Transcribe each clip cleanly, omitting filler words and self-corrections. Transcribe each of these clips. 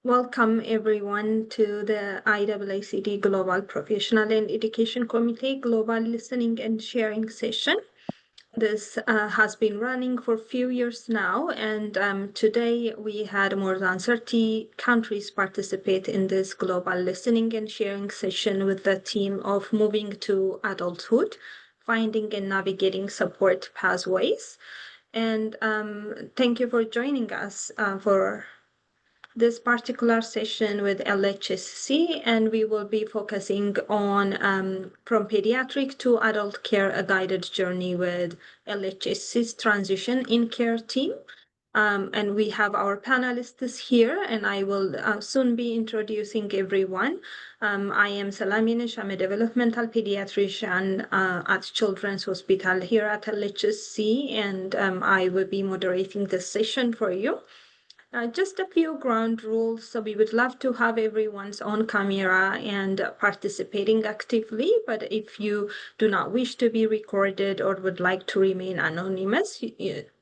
Welcome everyone to the IAACD Global Professional and Education Committee Global Listening and Sharing session. This has been running for a few years now, and today we had more than 30 countries participate in this global listening and sharing session with the theme of moving to adulthood, finding and navigating support pathways. And thank you for joining us for this particular session with LHSC, and we will be focusing on from pediatric to adult care, a guided journey with LHSC's transition in care team. And we have our panelists here, and I will soon be introducing everyone. I am Salaminish. I'm a developmental pediatrician at Children's Hospital here at LHSC, and I will be moderating this session for you. Just a few ground rules. So we would love to have everyone's on camera and participating actively. But if you do not wish to be recorded or would like to remain anonymous,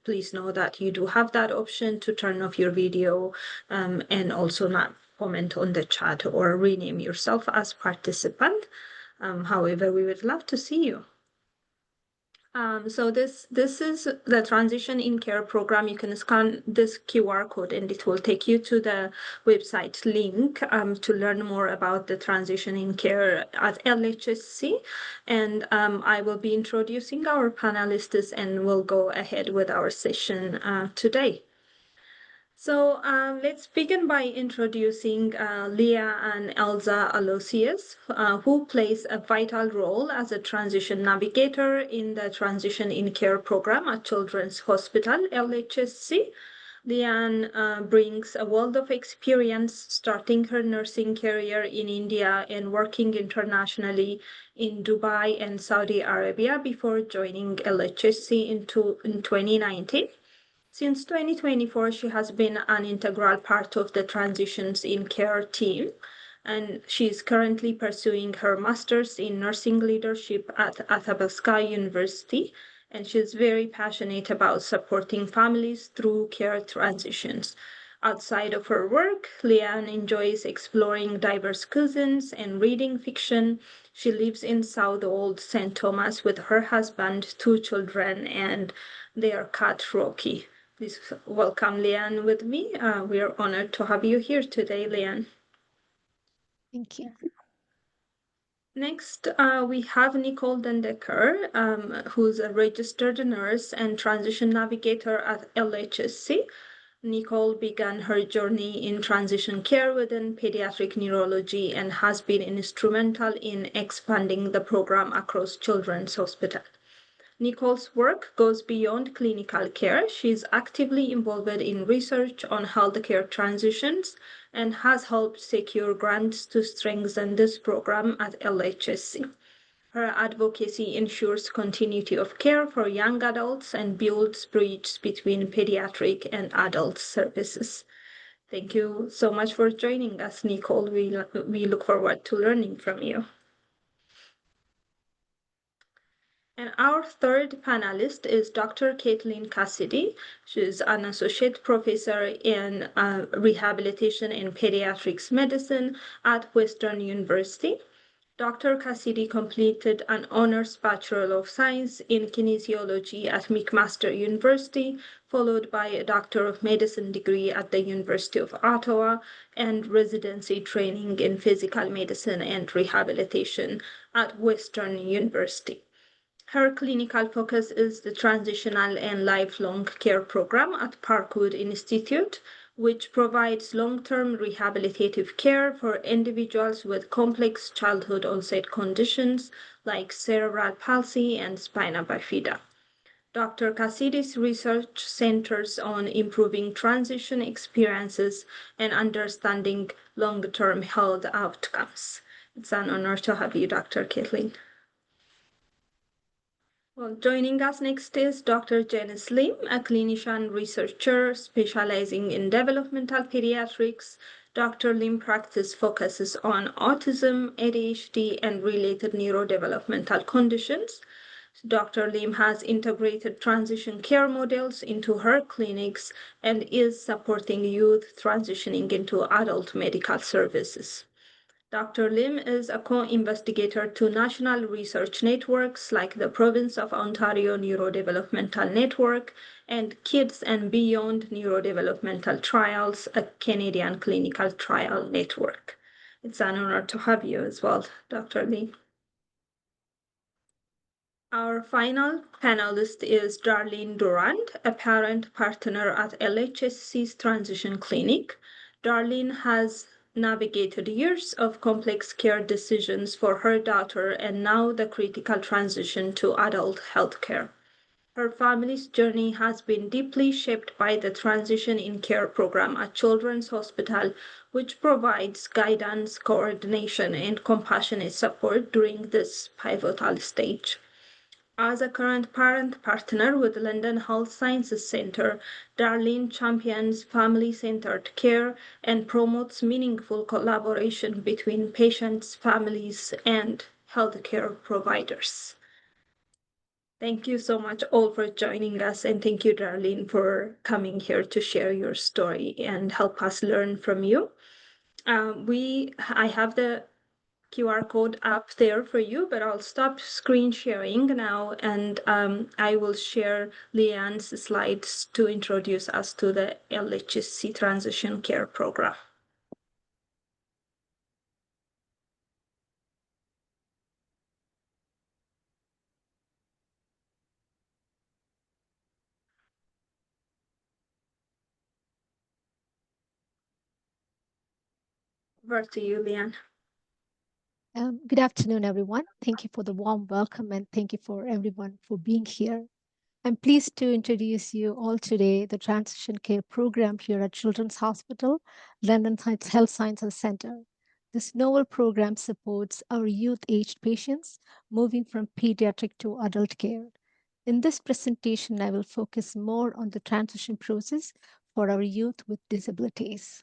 please know that you do have that option to turn off your video and also not comment on the chat or rename yourself as participant. However, we would love to see you. So this is the Transition in Care program. You can scan this QR code and it will take you to the website link to learn more about the Transition in Care at LHSC. And I will be introducing our panelists and we'll go ahead with our session today. So let's begin by introducing Leah and Elza Aloysius, who plays a vital role as a transition navigator in the Transition in Care program at Children's Hospital, LHSC. Leanne brings a world of experience starting her nursing career in India and working internationally in Dubai and Saudi Arabia before joining LHSC in 2019. Since 2024, she has been an integral part of the Transitions in Care team, and she is currently pursuing her master's in nursing leadership at Athabasca University, and she's very passionate about supporting families through care transitions. Outside of her work, Leanne enjoys exploring diverse cuisines and reading fiction. She lives in South Old St. Thomas with her husband, 2 children, and their cat, Rocky. Please welcome Leanne with me. We are honored to have you here today, Leanne. Thank you. Next, we have Nicole Dendecker, who's a registered nurse and transition navigator at LHSC. Nicole began her journey in transition care within pediatric neurology and has been instrumental in expanding the program across Children's Hospital. Nicole's work goes beyond clinical care. She's actively involved in research on healthcare transitions and has helped secure grants to strengthen this program at LHSC. Her advocacy ensures continuity of care for young adults and builds bridges between pediatric and adult services. Thank you so much for joining us, Nicole. We look forward to learning from you. And our third panelist is Dr. Caitlin Cassidy. She's an associate professor in rehabilitation and pediatrics medicine at Western University. Dr. Cassidy completed an honors Bachelor of Science in kinesiology at McMaster University, followed by a Doctor of Medicine degree at the University of Ottawa and residency training in physical medicine and rehabilitation at Western University. Her clinical focus is the Transitional and Lifelong Care Program at Parkwood Institute, which provides long-term rehabilitative care for individuals with complex childhood onset conditions like cerebral palsy and spina bifida. Dr. Cassidy's research centers on improving transition experiences and understanding long-term health outcomes. It's an honor to have you, Dr. Caitlin. Well, joining us next is Dr. Janice Lim, a clinician researcher specializing in developmental pediatrics. Dr. Lim practice focuses on autism, ADHD, and related neurodevelopmental conditions. Dr. Lim has integrated transition care models into her clinics and is supporting youth transitioning into adult medical services. Dr. Lim is a co-investigator to national research networks like the Province of Ontario Neurodevelopmental Network and Kids and Beyond Neurodevelopmental Trials, a Canadian clinical trial network. It's an honor to have you as well, Dr. Lim. Our final panelist is Darlene Durand, a parent partner at LHSC's Transition Clinic. Darlene has navigated years of complex care decisions for her daughter and now the critical transition to adult healthcare. Her family's journey has been deeply shaped by the Transition in Care program at Children's Hospital, which provides guidance, coordination, and compassionate support during this pivotal stage. As a current parent partner with London Health Sciences Centre, Darlene champions family-centered care and promotes meaningful collaboration between patients, families, and healthcare providers. Thank you so much all for joining us, and thank you, Darlene, for coming here to share your story and help us learn from you. I have the QR code up there for you, but I'll stop screen sharing now and I will share Leanne's slides to introduce us to the LHSC Transition Care Program. Over to you, Leanne. Good afternoon, everyone. Thank you for the warm welcome and thank you for everyone for being here. I'm pleased to introduce you all today the Transition Care Program here at Children's Hospital, London Health Sciences Centre. This novel program supports our youth-aged patients moving from pediatric to adult care. In this presentation, I will focus more on the transition process for our youth with disabilities.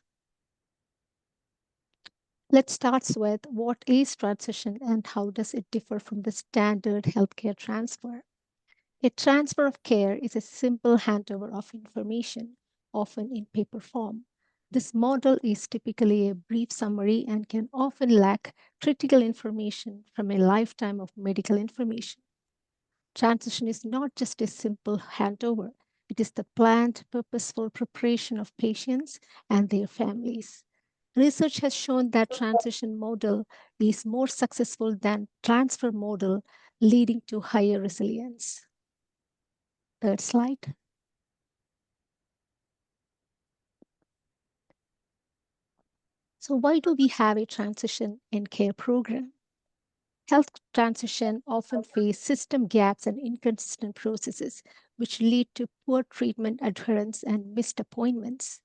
Let's start with what is transition and how does it differ from the standard healthcare transfer. A transfer of care is a simple handover of information, often in paper form. This model is typically a brief summary and can often lack critical information from a lifetime of medical information. Transition is not just a simple handover, it is the planned, purposeful preparation of patients and their families. Research has shown that transition model is more successful than transfer model, leading to higher resilience. Third slide. So why do we have a transition in care program? Health transition often face system gaps and inconsistent processes, which lead to poor treatment adherence and missed appointments.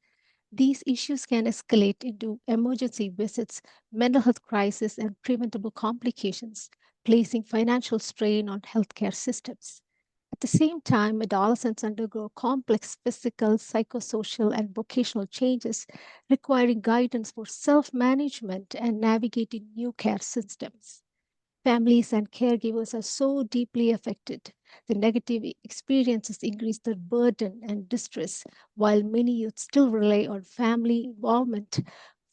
These issues can escalate into emergency visits, mental health crisis, and preventable complications, placing financial strain on healthcare systems. At the same time, adolescents undergo complex physical, psychosocial, and vocational changes, requiring guidance for self management and navigating new care systems. Families and caregivers are so deeply affected. The negative experiences increase their burden and distress, while many youth still rely on family involvement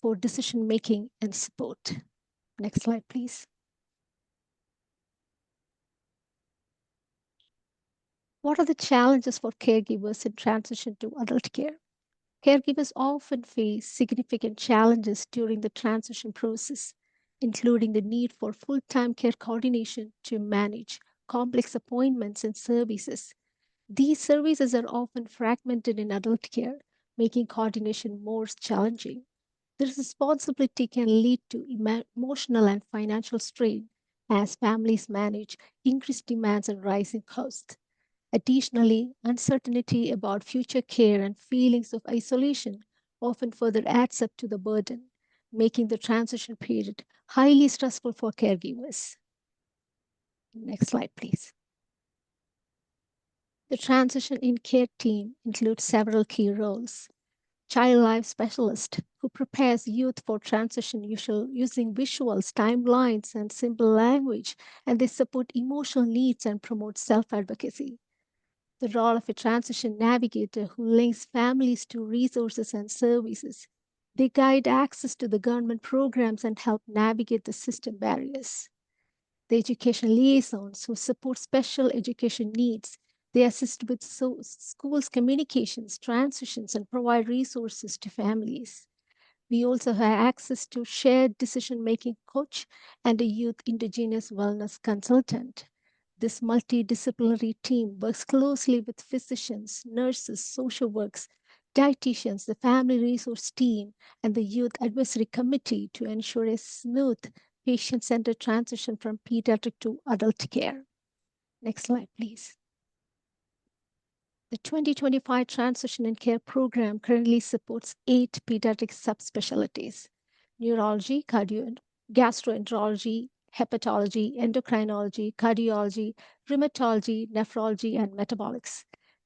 for decision making and support. Next slide, please. What are the challenges for caregivers in transition to adult care? Caregivers often face significant challenges during the transition process, including the need for full time care coordination to manage complex appointments and services. These services are often fragmented in adult care, making coordination more challenging. This responsibility can lead to emotional and financial strain as families manage increased demands and rising costs. Additionally, uncertainty about future care and feelings of isolation often further adds up to the burden, making the transition period highly stressful for caregivers. Next slide, please. The transition in care team includes several key roles. child life specialist who prepares youth for transition using visuals, timelines, and simple language, and they support emotional needs and promote self-advocacy. The role of a transition navigator who links families to resources and services. They guide access to the government programs and help navigate the system barriers. The education liaisons who support special education needs. They assist with schools' communications, transitions, and provide resources to families. We also have access to shared decision making coach and a youth indigenous wellness consultant. This multidisciplinary team works closely with physicians, nurses, social workers, dietitians, the family resource team, and the youth advisory committee to ensure a smooth patient centered transition from pediatric to adult care. Next slide, please. The 2025 Transition and Care Program currently supports 8 pediatric subspecialties: neurology, gastroenterology, hepatology, endocrinology, cardiology, rheumatology, nephrology, and metabolics.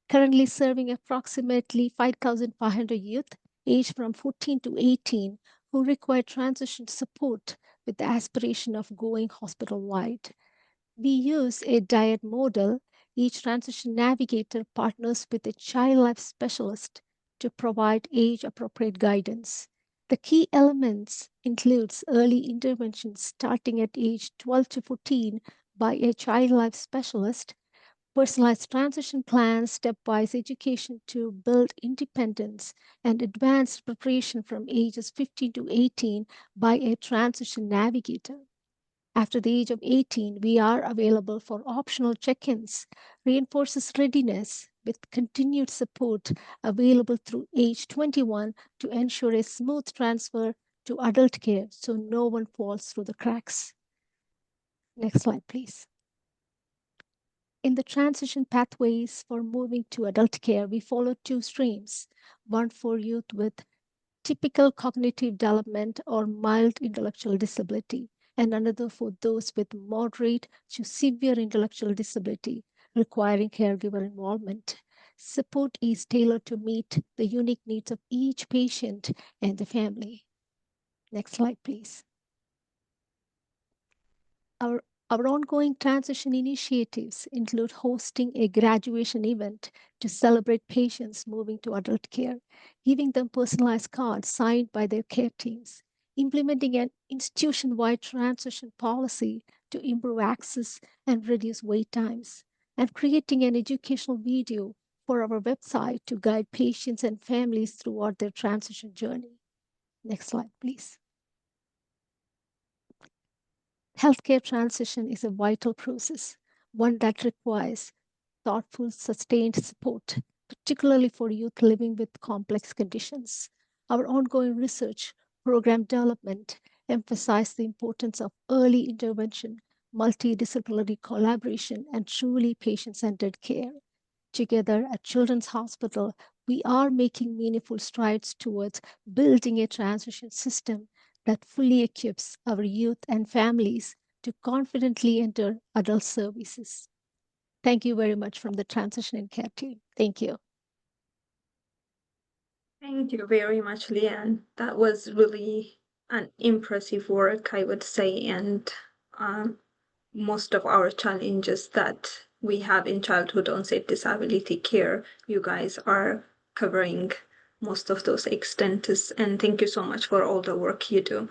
Currently serving approximately 5,500 youth aged from 14 to 18 who require transition support with the aspiration of going hospital wide. We use a diet model. Each transition navigator partners with a child life specialist to provide age appropriate guidance. The key elements includes early intervention starting at age 12 to 14 by a child life specialist, personalized transition plans, stepwise education to build independence, and advanced preparation from ages 15 to 18 by a transition navigator. After the age of 18, we are available for optional check ins, reinforces readiness with continued support available through age 21 to ensure a smooth transfer to adult care so no one falls through the cracks. Next slide, please. In the transition pathways for moving to adult care, we follow 2 streams: one for youth with typical cognitive development or mild intellectual disability, and another for those with moderate to severe intellectual disability requiring caregiver involvement. Support is tailored to meet the unique needs of each patient and the family. Next slide, please. Our, our ongoing transition initiatives include hosting a graduation event to celebrate patients moving to adult care, giving them personalized cards signed by their care teams, implementing an institution wide transition policy to improve access and reduce wait times, and creating an educational video for our website to guide patients and families throughout their transition journey. Next slide, please. Healthcare transition is a vital process, one that requires thoughtful, sustained support, particularly for youth living with complex conditions. Our ongoing research, program development emphasize the importance of early intervention, multidisciplinary collaboration, and truly patient-centered care. Together at Children's Hospital, we are making meaningful strides towards building a transition system that fully equips our youth and families to confidently enter adult services. Thank you very much from the Transition and Care team. Thank you. Thank you very much, Leanne. That was really an impressive work, I would say, and most of our challenges that we have in childhood onset disability care, you guys are covering most of those extents, and thank you so much for all the work you do.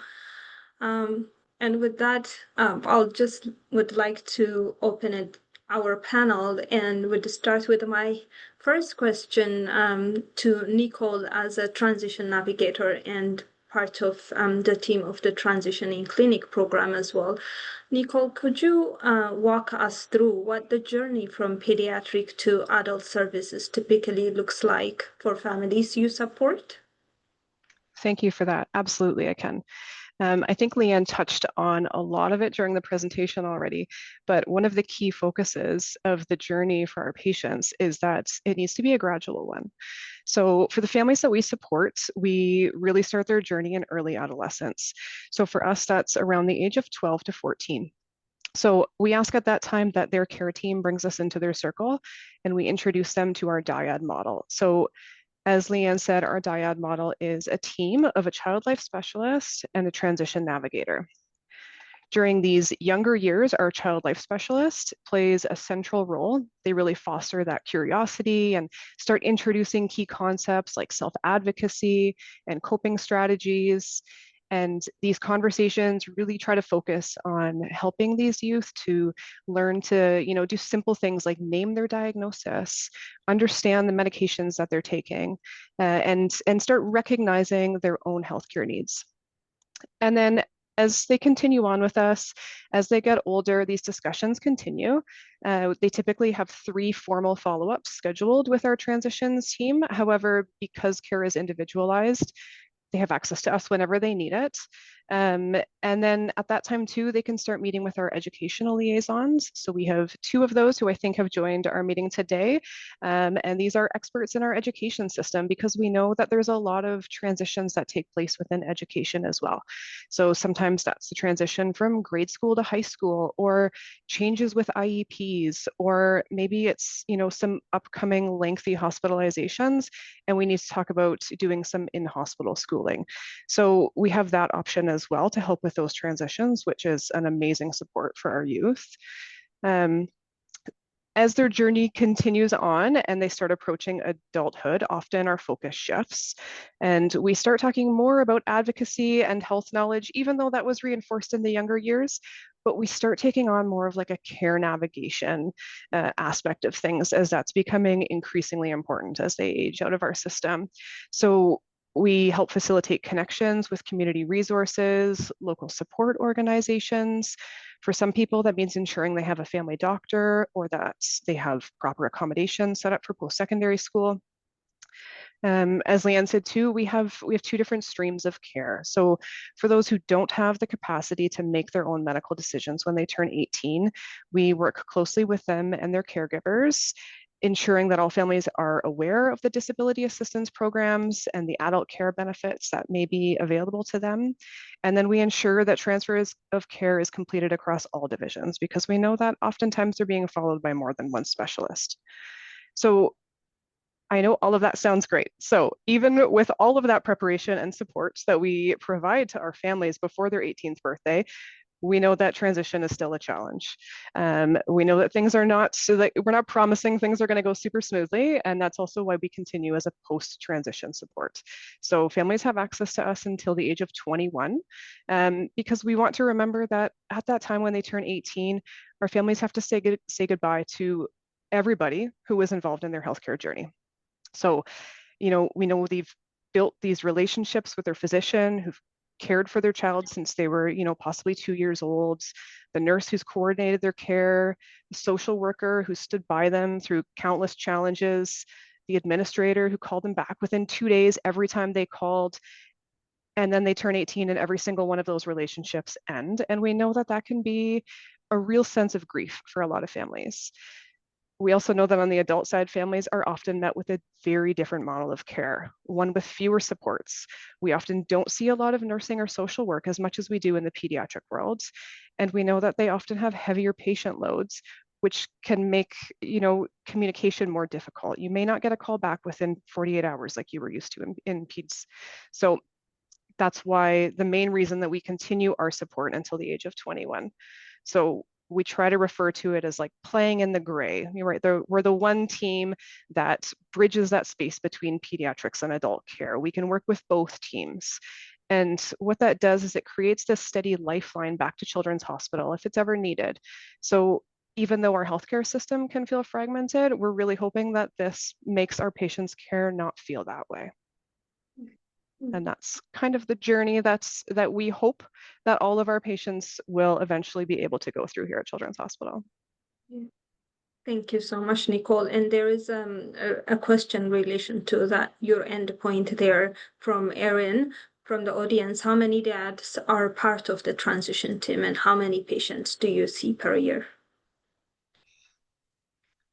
And with that, I'll just would like to open it our panel and would start with my first question to Nicole as a transition navigator and part of the team of the Transitioning Clinic program as well. Nicole, could you walk us through what the journey from pediatric to adult services typically looks like for families you support? Thank you for that. Absolutely, I can. I think Leanne touched on a lot of it during the presentation already, but one of the key focuses of the journey for our patients is that it needs to be a gradual one. So for the families that we support, we really start their journey in early adolescence. So for us, that's around the age of 12 to 14. So we ask at that time that their care team brings us into their circle and we introduce them to our dyad model. So As Leanne said, our dyad model is a team of a child life specialist and a transition navigator. During these younger years, our child life specialist plays a central role. They really foster that curiosity and start introducing key concepts like self-advocacy and coping strategies. And these conversations really try to focus on helping these youth to learn to, do simple things like name their diagnosis, understand the medications that they're taking, and start recognizing their own healthcare needs. And then as they continue on with us, as they get older, these discussions continue. They typically have 3 formal follow-ups scheduled with our transitions team. However, because care is individualized, they have access to us whenever they need it. And then at that time too, they can start meeting with our educational liaisons. So we have 2 of those who I think have joined our meeting today. And these are experts in our education system because we know that there's a lot of transitions that take place within education as well. So sometimes that's the transition from grade school to high school, or changes with IEPs, or maybe it's, some upcoming lengthy hospitalizations, and we need to talk about doing some in-hospital schooling. So we have that option as well to help with those transitions, which is an amazing support for our youth. As their journey continues on and they start approaching adulthood, often our focus shifts and we start talking more about advocacy and health knowledge, even though that was reinforced in the younger years, but we start taking on more of like a care navigation aspect of things as that's becoming increasingly important as they age out of our system. So we help facilitate connections with community resources, local support organizations. For some people, that means ensuring they have a family doctor or that they have proper accommodations set up for post-secondary school. As Leanne said too, we have 2 different streams of care. So for those who don't have the capacity to make their own medical decisions when they turn 18, we work closely with them and their caregivers, ensuring that all families are aware of the disability assistance programs and the adult care benefits that may be available to them. And then we ensure that transfers of care is completed across all divisions because we know that oftentimes they're being followed by more than one specialist. So I know all of that sounds great. So even with all of that preparation and support that we provide to our families before their 18th birthday, we know that transition is still a challenge. We know that things are not, so that we're not promising things are going to go super smoothly. And that's also why we continue as a post-transition support. So families have access to us until the age of 21, because we want to remember that at that time when they turn 18, our families have to say goodbye to everybody who was involved in their healthcare journey. So, we know they've built these relationships with their physician who've cared for their child since they were, possibly 2 years old, the nurse who's coordinated their care, the social worker who stood by them through countless challenges, the administrator who called them back within 2 days every time they called, and then they turn 18 and every single one of those relationships end. And we know that that can be a real sense of grief for a lot of families. We also know that on the adult side, families are often met with a very different model of care, one with fewer supports. We often don't see a lot of nursing or social work as much as we do in the pediatric world. And we know that they often have heavier patient loads, which can make, communication more difficult. You may not get a call back within 48 hours like you were used to in peds. So that's why the main reason that we continue our support until the age of 21. So we try to refer to it as like playing in the gray. You're right, we're the one team that bridges that space between pediatrics and adult care. We can work with both teams. And what that does is it creates this steady lifeline back to Children's Hospital if it's ever needed. So even though our healthcare system can feel fragmented, we're really hoping that this makes our patients' care not feel that way. And that's kind of the journey that we hope that all of our patients will eventually be able to go through here at Children's Hospital. Yeah. Thank you so much, Nicole. And there is a question in relation to that, your end point there from Erin, from the audience. How many dads are part of the transition team and how many patients do you see per year?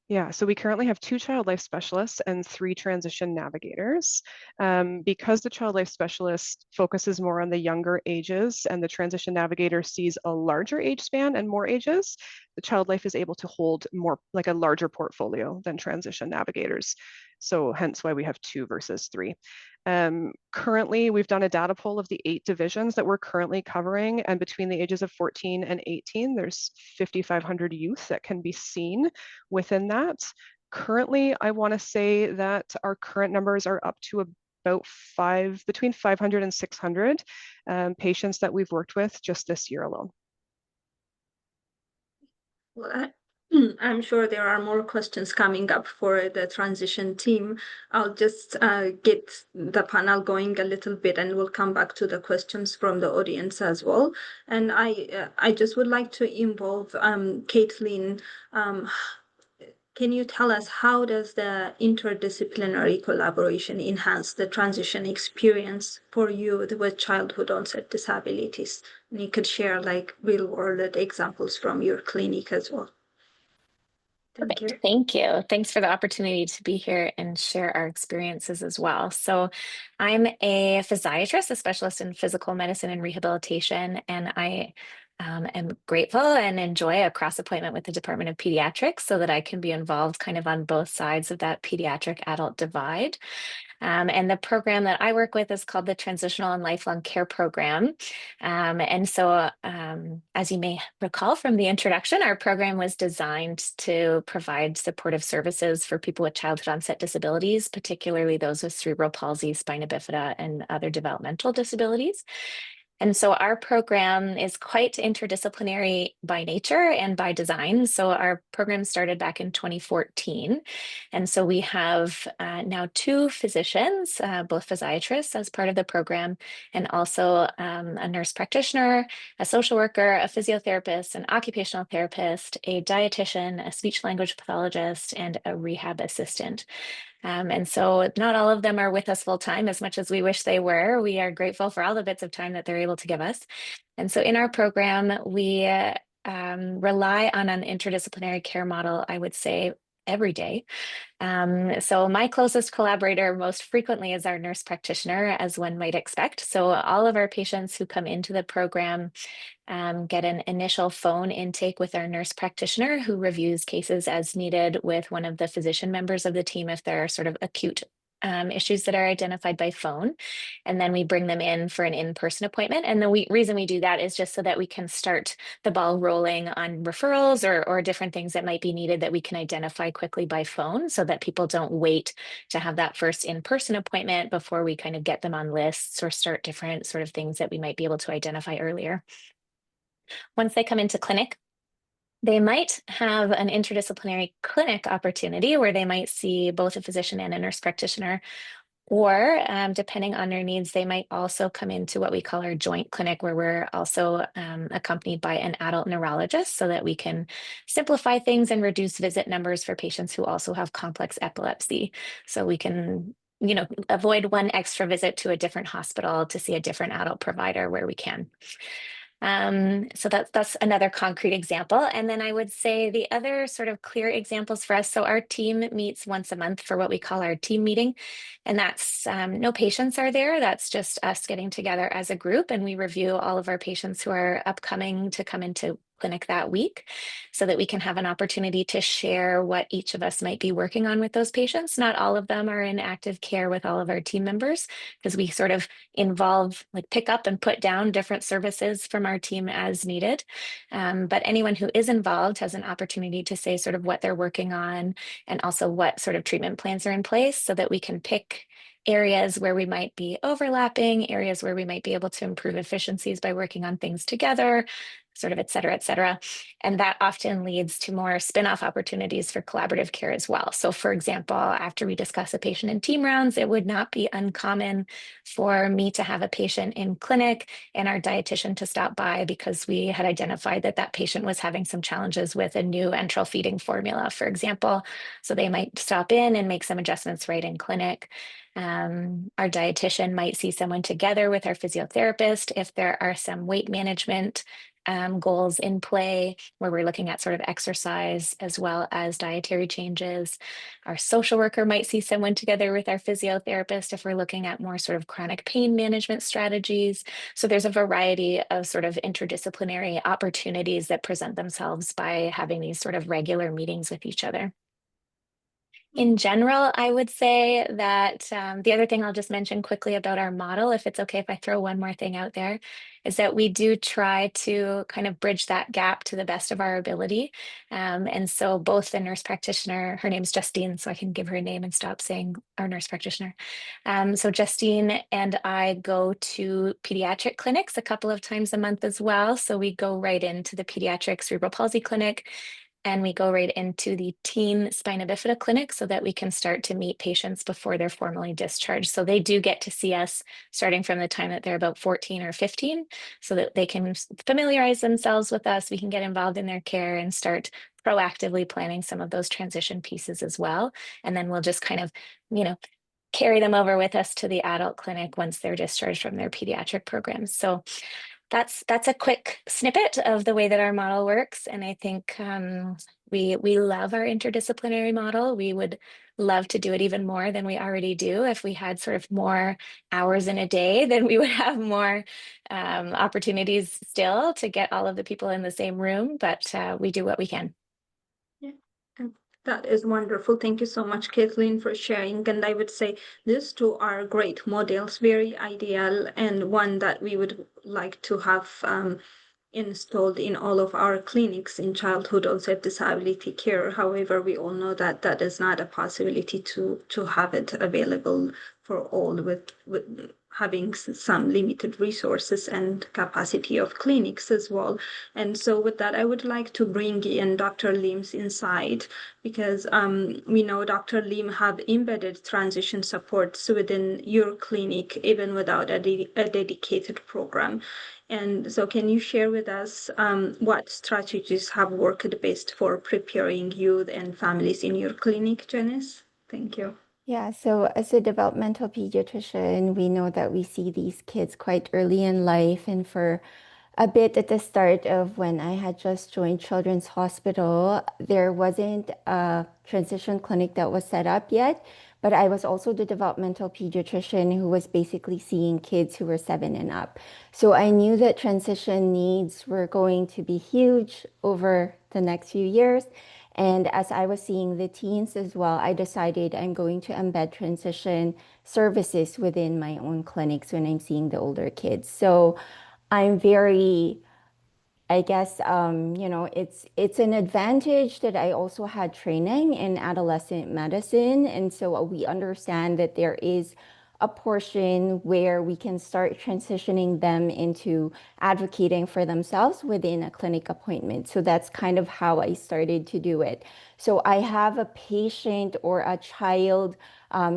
Yeah, so we currently have 2 child life specialists and 3 transition navigators. Because the child life specialist focuses more on the younger ages and the transition navigator sees a larger age span and more ages, the child life is able to hold more like a larger portfolio than transition navigators. So hence why we have 2 versus 3. Currently, we've done a data poll of the 8 divisions that we're currently covering, and between the ages of 14 and 18, there's 5,500 youth that can be seen within that. Currently, I want to say that our current numbers are up to about between 500 and 600 patients that we've worked with just this year alone. Well, I'm sure there are more questions coming up for the transition team. I'll just get the panel going a little bit, and we'll come back to the questions from the audience as well. And I just would like to involve Caitlin. Can you tell us how does the interdisciplinary collaboration enhance the transition experience for you with childhood onset disabilities? And you could share like real world examples from your clinic as well. Thank you. Thank you. Thanks for the opportunity to be here and share our experiences as well. So I'm a physiatrist, a specialist in physical medicine and rehabilitation, and I am grateful and enjoy a cross appointment with the Department of Pediatrics so that I can be involved kind of on both sides of that pediatric adult divide. And the program that I work with is called the Transitional and Lifelong Care Program. And so, as you may recall from the introduction, our program was designed to provide supportive services for people with childhood onset disabilities, particularly those with cerebral palsy, spina bifida, and other developmental disabilities. And so our program is quite interdisciplinary by nature and by design. So our program started back in 2014. And so we have now 2 physicians, both physiatrists as part of the program, and also a nurse practitioner, a social worker, a physiotherapist, an occupational therapist, a dietitian, a speech language pathologist, and a rehab assistant. And so not all of them are with us full time as much as we wish they were. We are grateful for all the bits of time that they're able to give us. And so in our program, we rely on an interdisciplinary care model, I would say, every day. So my closest collaborator most frequently is our nurse practitioner, as one might expect. So all of our patients who come into the program get an initial phone intake with our nurse practitioner, who reviews cases as needed with one of the physician members of the team if there are sort of acute issues that are identified by phone. And then we bring them in for an in-person appointment. And the reason we do that is just so that we can start the ball rolling on referrals or different things that might be needed that we can identify quickly by phone, so that people don't wait to have that first in-person appointment before we kind of get them on lists or start different sort of things that we might be able to identify earlier. Once they come into clinic, they might have an interdisciplinary clinic opportunity where they might see both a physician and a nurse practitioner, or depending on their needs, they might also come into what we call our joint clinic, where we're also accompanied by an adult neurologist so that we can simplify things and reduce visit numbers for patients who also have complex epilepsy. So we can, avoid one extra visit to a different hospital to see a different adult provider where we can. So that's another concrete example. And then I would say the other sort of clear examples for us. So our team meets once a month for what we call our team meeting. And that's no patients are there. That's just us getting together as a group. And we review all of our patients who are upcoming to come into clinic that week, so that we can have an opportunity to share what each of us might be working on with those patients. Not all of them are in active care with all of our team members, because we sort of pick up and put down different services from our team as needed. But anyone who is involved has an opportunity to say sort of what they're working on, and also what sort of treatment plans are in place, so that we can pick areas where we might be overlapping, areas where we might be able to improve efficiencies by working on things together, sort of, et cetera, et cetera. And that often leads to more spin-off opportunities for collaborative care as well. So for example, after we discuss a patient in team rounds, it would not be uncommon for me to have a patient in clinic and our dietitian to stop by, because we had identified that that patient was having some challenges with a new enteral feeding formula, for example. So they might stop in and make some adjustments right in clinic. Our dietitian might see someone together with our physiotherapist if there are some weight management goals in play, where we're looking at sort of exercise as well as dietary changes. Our social worker might see someone together with our physiotherapist if we're looking at more sort of chronic pain management strategies. So there's a variety of sort of interdisciplinary opportunities that present themselves by having these sort of regular meetings with each other. In general, I would say that the other thing I'll just mention quickly about our model, if it's okay if I throw one more thing out there, is that we do try to kind of bridge that gap to the best of our ability. And so both the nurse practitioner, her name's Justine, so I can give her a name and stop saying our nurse practitioner. So Justine and I go to pediatric clinics a couple of times a month as well. So we go right into the pediatric cerebral palsy clinic, and we go right into the teen spina bifida clinic so that we can start to meet patients before they're formally discharged. So they do get to see us starting from the time that they're about 14 or 15 so that they can familiarize themselves with us. We can get involved in their care and start proactively planning some of those transition pieces as well. And then we'll just kind of, carry them over with us to the adult clinic once they're discharged from their pediatric programs. So that's a quick snippet of the way that our model works. And I think we love our interdisciplinary model. We would love to do it even more than we already do. If we had sort of more hours in a day, then we would have more opportunities still to get all of the people in the same room, but we do what we can. Yeah, and that is wonderful. Thank you so much, Kathleen, for sharing. And I would say these two are great models, very ideal, and one that we would like to have installed in all of our clinics in childhood onset disability care. However, we all know that that is not a possibility to have it available for all with having some limited resources and capacity of clinics as well. And so with that, I would like to bring in Dr. Lim's insight, because we know Dr. Lim have embedded transition supports within your clinic, even without a dedicated program. And so can you share with us what strategies have worked best for preparing youth and families in your clinic, Janice? Thank you. Yeah, so as a developmental pediatrician, we know that we see these kids quite early in life. And for a bit at the start of when I had just joined Children's Hospital, there wasn't a transition clinic that was set up yet, but I was also the developmental pediatrician who was basically seeing kids who were 7 and up. So I knew that transition needs were going to be huge over the next few years. And as I was seeing the teens as well, I decided I'm going to embed transition services within my own clinics when I'm seeing the older kids. So I'm very, I guess, it's an advantage that I also had training in adolescent medicine. And so we understand that there is a portion where we can start transitioning them into advocating for themselves within a clinic appointment. So that's kind of how I started to do it. So I have a patient or a child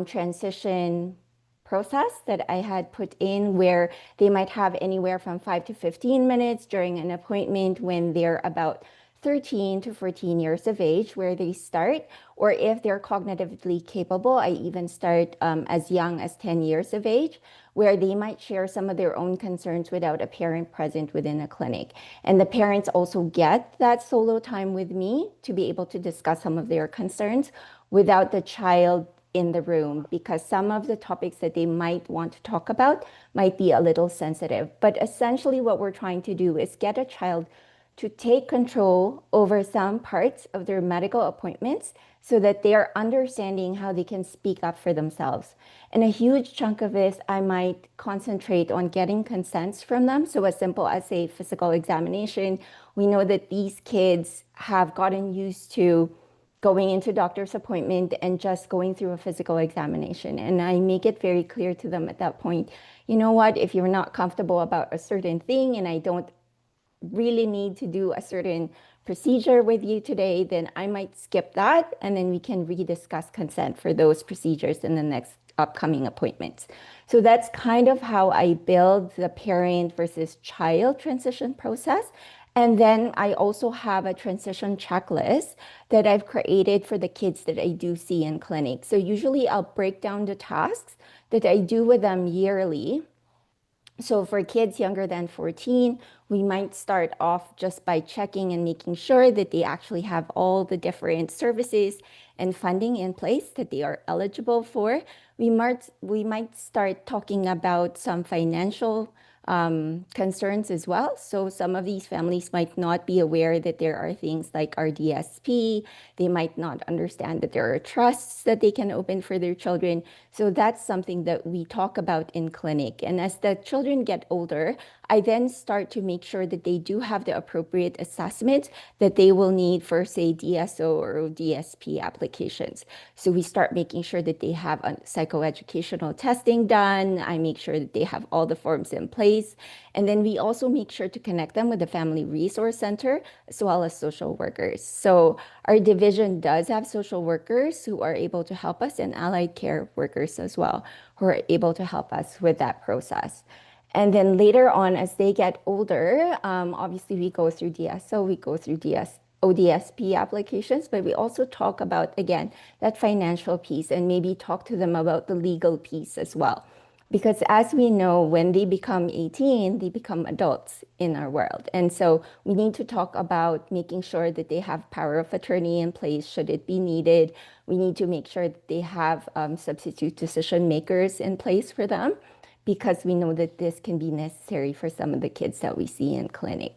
transition process that I had put in where they might have anywhere from 5 to 15 minutes during an appointment when they're about 13 to 14 years of age, where they start, or if they're cognitively capable, I even start as young as 10 years of age, where they might share some of their own concerns without a parent present within a clinic. And the parents also get that solo time with me to be able to discuss some of their concerns without the child in the room, because some of the topics that they might want to talk about might be a little sensitive. But essentially what we're trying to do is get a child to take control over some parts of their medical appointments so that they are understanding how they can speak up for themselves. And a huge chunk of this, I might concentrate on getting consents from them. So as simple as a physical examination, we know that these kids have gotten used to going into doctor's appointment and just going through a physical examination. And I make it very clear to them at that point, you know what, if you're not comfortable about a certain thing and I don't really need to do a certain procedure with you today, then I might skip that and then we can rediscuss consent for those procedures in the next upcoming appointments. So that's kind of how I build the parent versus child transition process. And then I also have a transition checklist that I've created for the kids that I do see in clinic. So usually I'll break down the tasks that I do with them yearly. So for kids younger than 14, we might start off just by checking and making sure that they actually have all the different services and funding in place that they are eligible for. We might start talking about some financial concerns as well. So some of these families might not be aware that there are things like RDSP. They might not understand that there are trusts that they can open for their children. So that's something that we talk about in clinic. And as the children get older, I then start to make sure that they do have the appropriate assessment that they will need for, say, DSO or DSP applications. So we start making sure that they have a psychoeducational testing done. I make sure that they have all the forms in place. And then we also make sure to connect them with the Family Resource Center as well as social workers. So our division does have social workers who are able to help us and allied care workers as well, who are able to help us with that process. And then later on, as they get older, obviously we go through DSO, we go through ODSP applications, but we also talk about, again, that financial piece and maybe talk to them about the legal piece as well. Because as we know, when they become 18, they become adults in our world. And so we need to talk about making sure that they have power of attorney in place should it be needed. We need to make sure that they have substitute decision makers in place for them, because we know that this can be necessary for some of the kids that we see in clinic.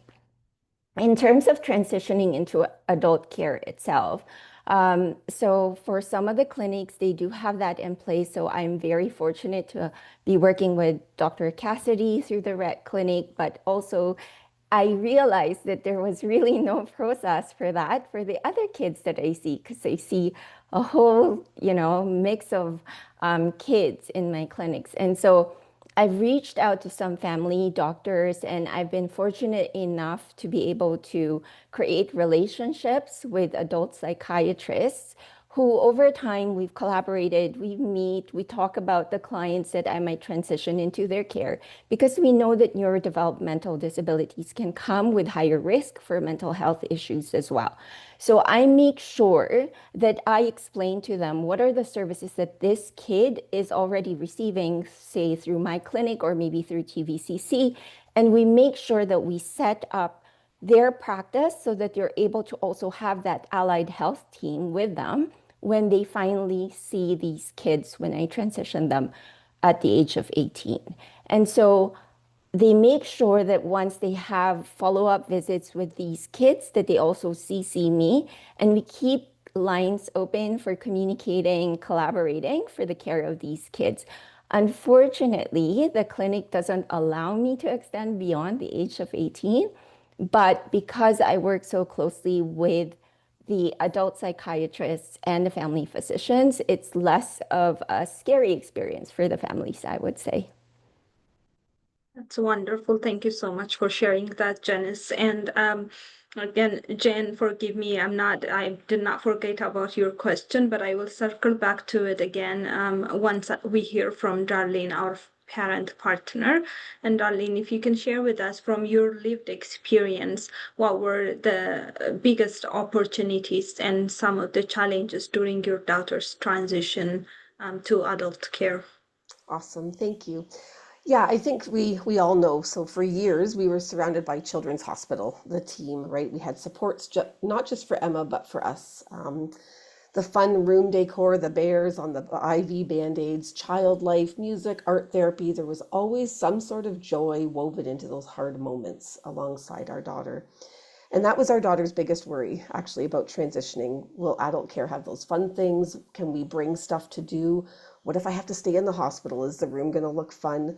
In terms of transitioning into adult care itself, so for some of the clinics, they do have that in place. So I'm very fortunate to be working with Dr. Cassidy through the Rett Clinic, but also I realized that there was really no process for that for the other kids that I see, because I see a whole, mix of kids in my clinics. And so I've reached out to some family doctors, and I've been fortunate enough to be able to create relationships with adult psychiatrists who over time we've collaborated, we meet, we talk about the clients that I might transition into their care, because we know that neurodevelopmental disabilities can come with higher risk for mental health issues as well. So I make sure that I explain to them what are the services that this kid is already receiving, say through my clinic or maybe through TVCC, and we make sure that we set up their practice so that they're able to also have that allied health team with them when they finally see these kids when I transition them at the age of 18. And so they make sure that once they have follow-up visits with these kids, that they also CC me, and we keep lines open for communicating, collaborating for the care of these kids. Unfortunately, the clinic doesn't allow me to extend beyond the age of 18, but because I work so closely with the adult psychiatrists and the family physicians, it's less of a scary experience for the families, I would say. That's wonderful. Thank you so much for sharing that, Janice. And again, Jen, forgive me, I did not forget about your question, but I will circle back to it again once we hear from Darlene, our parent partner. And Darlene, if you can share with us from your lived experience, what were the biggest opportunities and some of the challenges during your daughter's transition to adult care? Awesome, thank you. Yeah, I think we all know. So for years, we were surrounded by Children's Hospital, the team, right? We had supports not just for Emma, but for us. The fun room decor, the bears on the IV Band-Aids, child life, music, art therapy. There was always some sort of joy woven into those hard moments alongside our daughter. And that was our daughter's biggest worry, actually, about transitioning. Will adult care have those fun things? Can we bring stuff to do? What if I have to stay in the hospital? Is the room going to look fun?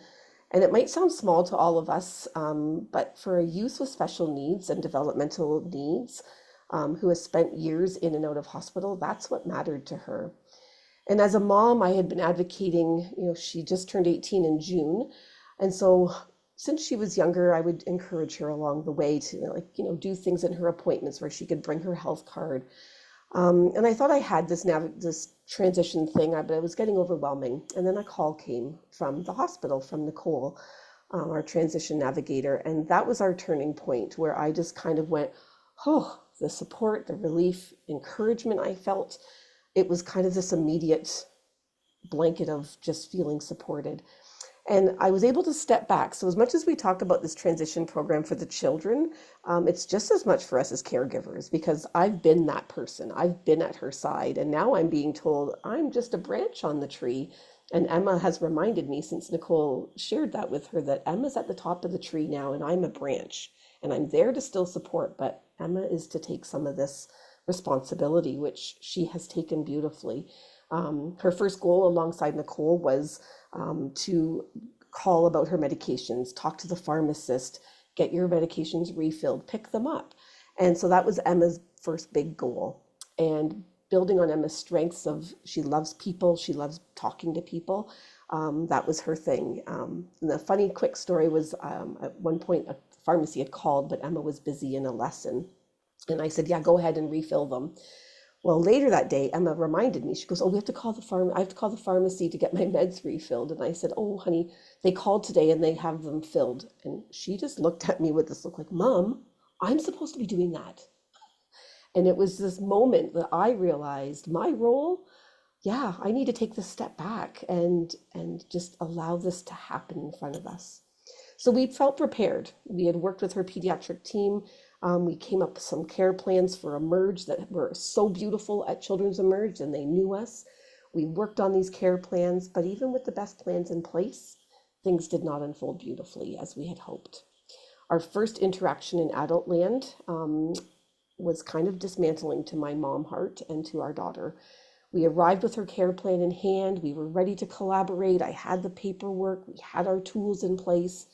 And it might sound small to all of us, but for a youth with special needs and developmental needs, who has spent years in and out of hospital, that's what mattered to her. And as a mom, I had been advocating, she just turned 18 in June. And so since she was younger, I would encourage her along the way to do things in her appointments where she could bring her health card. And I thought I had this transition thing, but it was getting overwhelming. And then a call came from the hospital, from Nicole, our transition navigator. And that was our turning point, where I just kind of went, oh, the support, the relief, encouragement I felt. It was kind of this immediate blanket of just feeling supported. And I was able to step back. So as much as we talk about this transition program for the children, it's just as much for us as caregivers, because I've been that person. I've been at her side. And now I'm being told I'm just a branch on the tree And Emma has reminded me since Nicole shared that with her that Emma's at the top of the tree now and I'm a branch and I'm there to still support, but Emma is to take some of this responsibility, which she has taken beautifully. Her first goal alongside Nicole was to call about her medications, talk to the pharmacist, get your medications refilled, pick them up. And so that was Emma's first big goal. And building on Emma's strengths of she loves people, she loves talking to people. That was her thing. And the funny quick story was at one point a pharmacy had called, but Emma was busy in a lesson. And I said, yeah, go ahead and refill them. Well, later that day, Emma reminded me, she goes, oh, I have to call the pharmacy to get my meds refilled. And I said, oh, honey, they called today and they have them filled. And she just looked at me with this look like, Mom, I'm supposed to be doing that. And it was this moment that I realized my role, yeah, I need to take this step back and just allow this to happen in front of us. So we felt prepared. We had worked with her pediatric team. We came up with some care plans for Emerge that were so beautiful at Children's Emerge, and they knew us. We worked on these care plans, but even with the best plans in place, things did not unfold beautifully as we had hoped. Our first interaction in adult land was kind of dismantling to my mom heart and to our daughter. We arrived with her care plan in hand. We were ready to collaborate. I had the paperwork. We had our tools in place.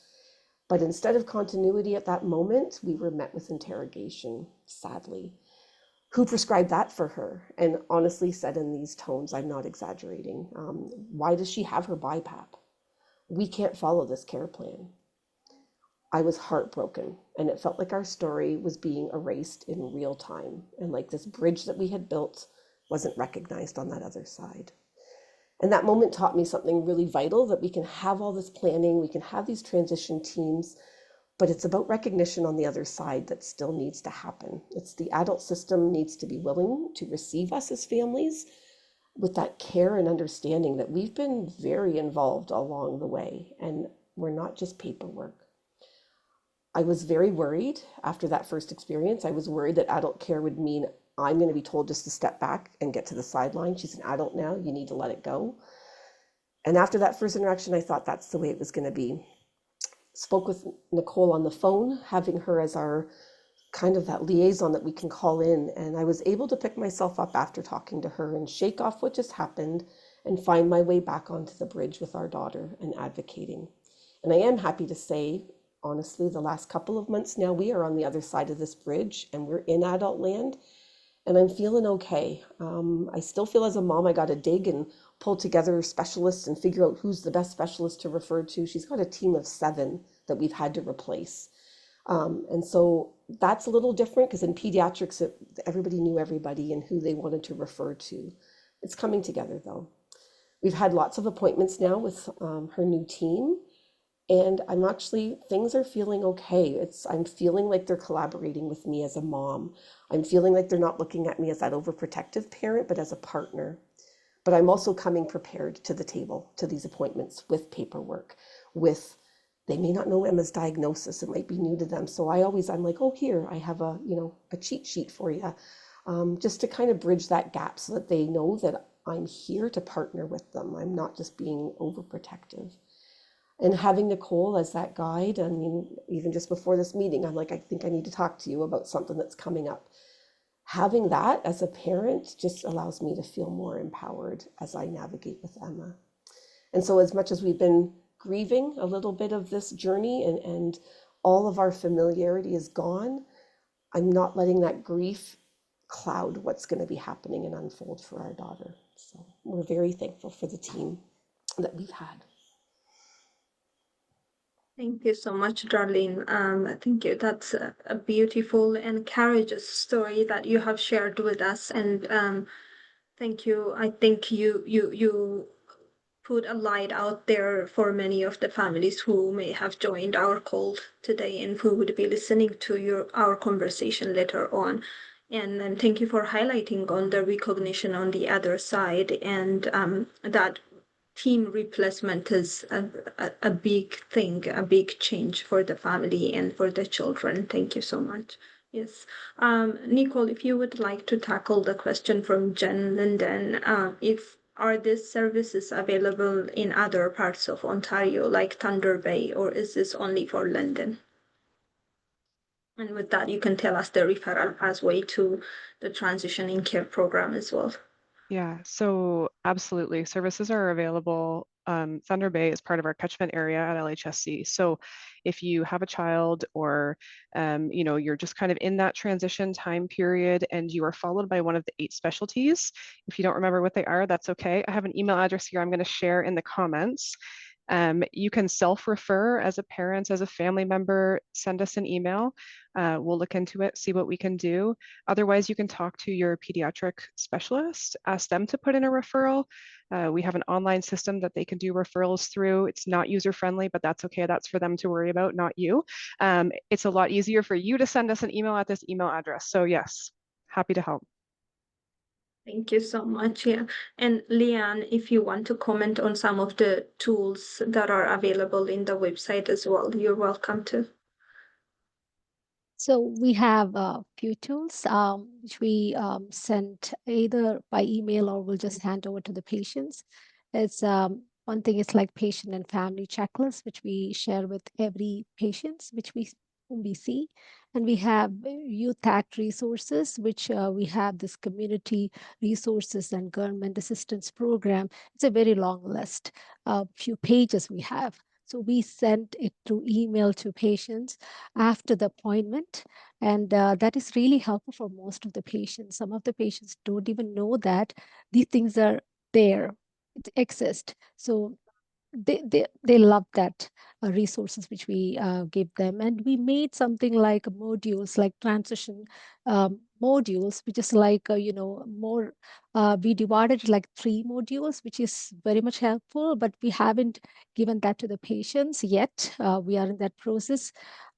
But instead of continuity at that moment, we were met with interrogation, sadly. Who prescribed that for her? And honestly said in these tones, I'm not exaggerating. Why does she have her BiPAP? We can't follow this care plan. I was heartbroken, and it felt like our story was being erased in real time, and like this bridge that we had built wasn't recognized on that other side. And that moment taught me something really vital, that we can have all this planning, we can have these transition teams, but it's about recognition on the other side that still needs to happen. It's the adult system needs to be willing to receive us as families with that care and understanding that we've been very involved along the way, and we're not just paperwork. I was very worried after that first experience. I was worried that adult care would mean I'm going to be told just to step back and get to the sideline. She's an adult now. You need to let it go. And after that first interaction, I thought that's the way it was going to be. Spoke with Nicole on the phone, having her as our kind of that liaison that we can call in. And I was able to pick myself up after talking to her and shake off what just happened and find my way back onto the bridge with our daughter and advocating. And I am happy to say, honestly, the last couple of months now, we are on the other side of this bridge and we're in adult land. And I'm feeling okay. I still feel as a mom, I got to dig and pull together specialists and figure out who's the best specialist to refer to. She's got a team of 7 that we've had to replace. And so that's a little different because in pediatrics, everybody knew everybody and who they wanted to refer to. It's coming together though. We've had lots of appointments now with her new team. And things are feeling okay. I'm feeling like they're collaborating with me as a mom. I'm feeling like they're not looking at me as that overprotective parent, but as a partner. But I'm also coming prepared to the table, to these appointments with paperwork, they may not know Emma's diagnosis. It might be new to them. So I'm like, oh, here, I have a cheat sheet for you, just to kind of bridge that gap so that they know that I'm here to partner with them. I'm not just being overprotective. And having Nicole as that guide, I mean, even just before this meeting, I'm like, I think I need to talk to you about something that's coming up. Having that as a parent just allows me to feel more empowered as I navigate with Emma. And so as much as we've been grieving a little bit of this journey and all of our familiarity is gone, I'm not letting that grief cloud what's going to be happening and unfold for our daughter. So we're very thankful for the team that we've had. Thank you so much, Darlene. Thank you. That's a beautiful and courageous story that you have shared with us. And thank you. I think you put a light out there for many of the families who may have joined our call today and who would be listening to our conversation later on. And thank you for highlighting on the recognition on the other side, and that team replacement is a big thing, a big change for the family and for the children. Thank you so much. Yes. Nicole, if you would like to tackle the question from Jen Linden, if are these services available in other parts of Ontario, like Thunder Bay, or is this only for London? And with that, you can tell us the referral pathway to the transitioning care program as well. Yeah, so absolutely. Services are available. Thunder Bay is part of our catchment area at LHSC. So if you have a child or, you're just kind of in that transition time period and you are followed by one of the 8 specialties, if you don't remember what they are, that's okay. I have an email address here I'm going to share in the comments. You can self-refer as a parent, as a family member, send us an email. We'll look into it, see what we can do. Otherwise, you can talk to your pediatric specialist, ask them to put in a referral. We have an online system that they can do referrals through. It's not user-friendly, but that's okay. That's for them to worry about, not you. It's a lot easier for you to send us an email at this email address. So yes, happy to help. Thank you so much. Yeah. And Leanne, if you want to comment on some of the tools that are available in the website as well, you're welcome to. So we have a few tools which we send either by email or we'll just hand over to the patients. It's one thing is like patient and family checklist, which we share with every patient, whom we see. And we have youth act resources, which we have this community resources and government assistance program. It's a very long list, a few pages we have. So we send it through email to patients after the appointment. And that is really helpful for most of the patients. Some of the patients don't even know that these things are there, it exists. So they love that resources which we give them. And we made something like modules, like transition modules, which is like, more, we divided like 3 modules, which is very much helpful, but we haven't given that to the patients yet. We are in that process.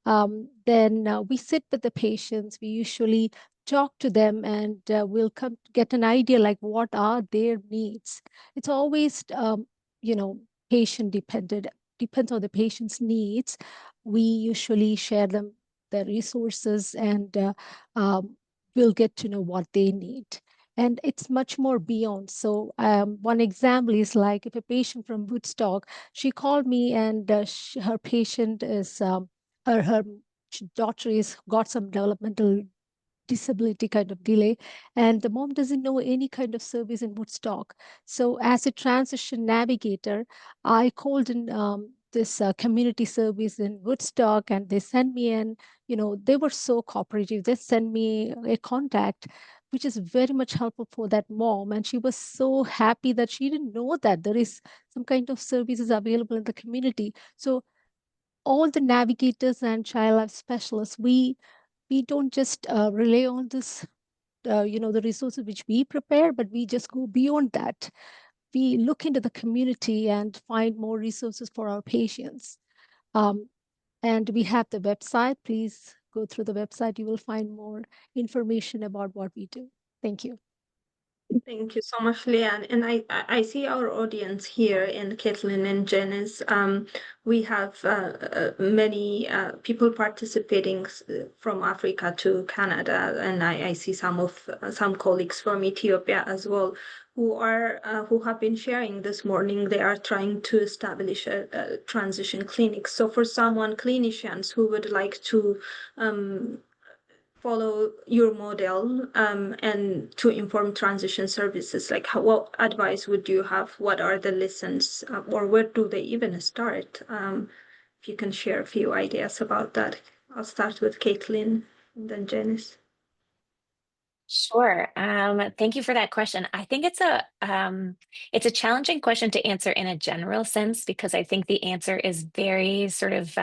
Then we sit with the patients. We usually talk to them and we'll come get an idea like what are their needs. It's always, you know, patient dependent, depends on the patient's needs. We usually share them the resources and we'll get to know what they need. And it's much more beyond. So one example is like if a patient from Woodstock, she called me and her patient is, her daughter is got some developmental disability kind of delay, and the mom doesn't know any kind of service in Woodstock. So as a transition navigator, I called in this community service in Woodstock, and they sent me an, they were so cooperative. They sent me a contact, which is very much helpful for that mom. And she was so happy that she didn't know that there is some kind of services available in the community. So all the navigators and child life specialists, we don't just rely on this, the resources which we prepare, but we just go beyond that. We look into the community and find more resources for our patients. And we have the website. Please go through the website. You will find more information about what we do. Thank you. Thank you so much, Leanne. And I see our audience here in Caitlin and Janice. We have many people participating from Africa to Canada, and I see some colleagues from Ethiopia as well who have been sharing this morning. They are trying to establish a transition clinic. So for someone clinicians who would like to follow your model and to inform transition services, like what advice would you have? What are the lessons, or where do they even start? If you can share a few ideas about that. I'll start with Caitlin and then Janice. Sure. Thank you for that question. I think it's a challenging question to answer in a general sense, because I think the answer is very sort of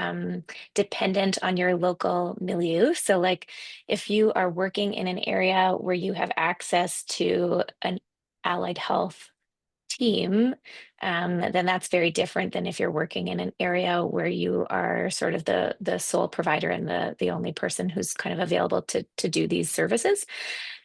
dependent on your local milieu. So like if you are working in an area where you have access to an allied health team, then that's very different than if you're working in an area where you are sort of the sole provider and the only person who's kind of available to do these services.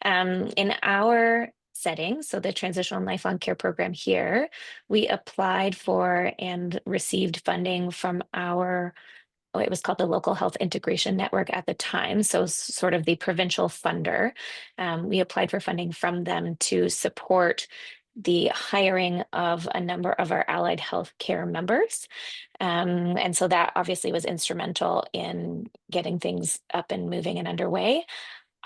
In our setting, so the Transitional and Lifelong Care Program here, we applied for and received funding from it was called the Local Health Integration Network at the time, so sort of the provincial funder. We applied for funding from them to support the hiring of a number of our allied health care members. And so that obviously was instrumental in getting things up and moving and underway.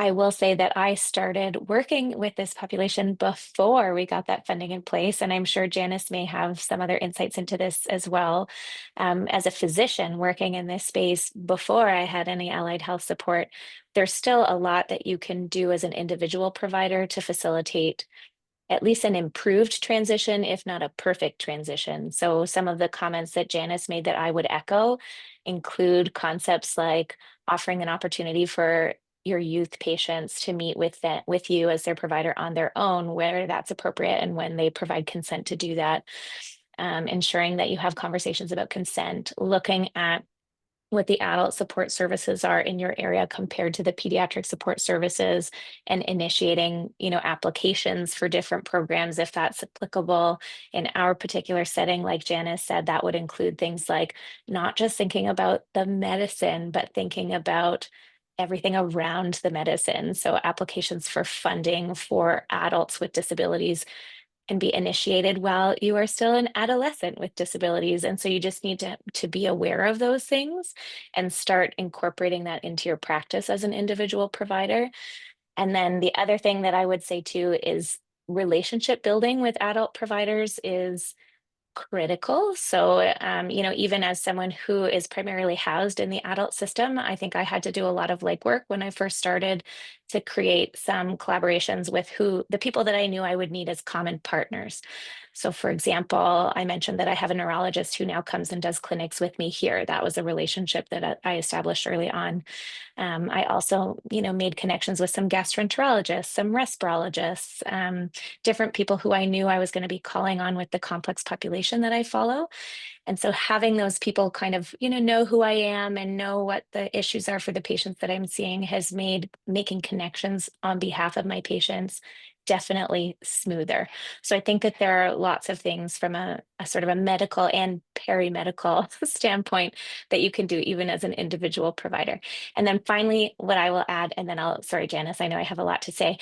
I will say that I started working with this population before we got that funding in place, and I'm sure Janice may have some other insights into this as well. As a physician working in this space before I had any allied health support, there's still a lot that you can do as an individual provider to facilitate at least an improved transition, if not a perfect transition. So some of the comments that Janice made that I would echo include concepts like offering an opportunity for your youth patients to meet with you as their provider on their own, where that's appropriate and when they provide consent to do that. Ensuring that you have conversations about consent, looking at what the adult support services are in your area compared to the pediatric support services, and initiating, applications for different programs if that's applicable. In our particular setting, like Janice said, that would include things like not just thinking about the medicine, but thinking about everything around the medicine. So applications for funding for adults with disabilities can be initiated while you are still an adolescent with disabilities. And so you just need to be aware of those things and start incorporating that into your practice as an individual provider. And then the other thing that I would say too is relationship building with adult providers is critical. So, even as someone who is primarily housed in the adult system, I think I had to do a lot of legwork when I first started to create some collaborations with the people that I knew I would need as common partners. So, for example, I mentioned that I have a neurologist who now comes and does clinics with me here. That was a relationship that I established early on. I also, made connections with some gastroenterologists, some respirologists, different people who I knew I was going to be calling on with the complex population that I follow. And so having those people kind of, know who I am and know what the issues are for the patients that I'm seeing has made making connections on behalf of my patients definitely smoother. So I think that there are lots of things from a sort of a medical and perimedical standpoint that you can do even as an individual provider. And then finally, what I will add, and then sorry, Janice, I know I have a lot to say.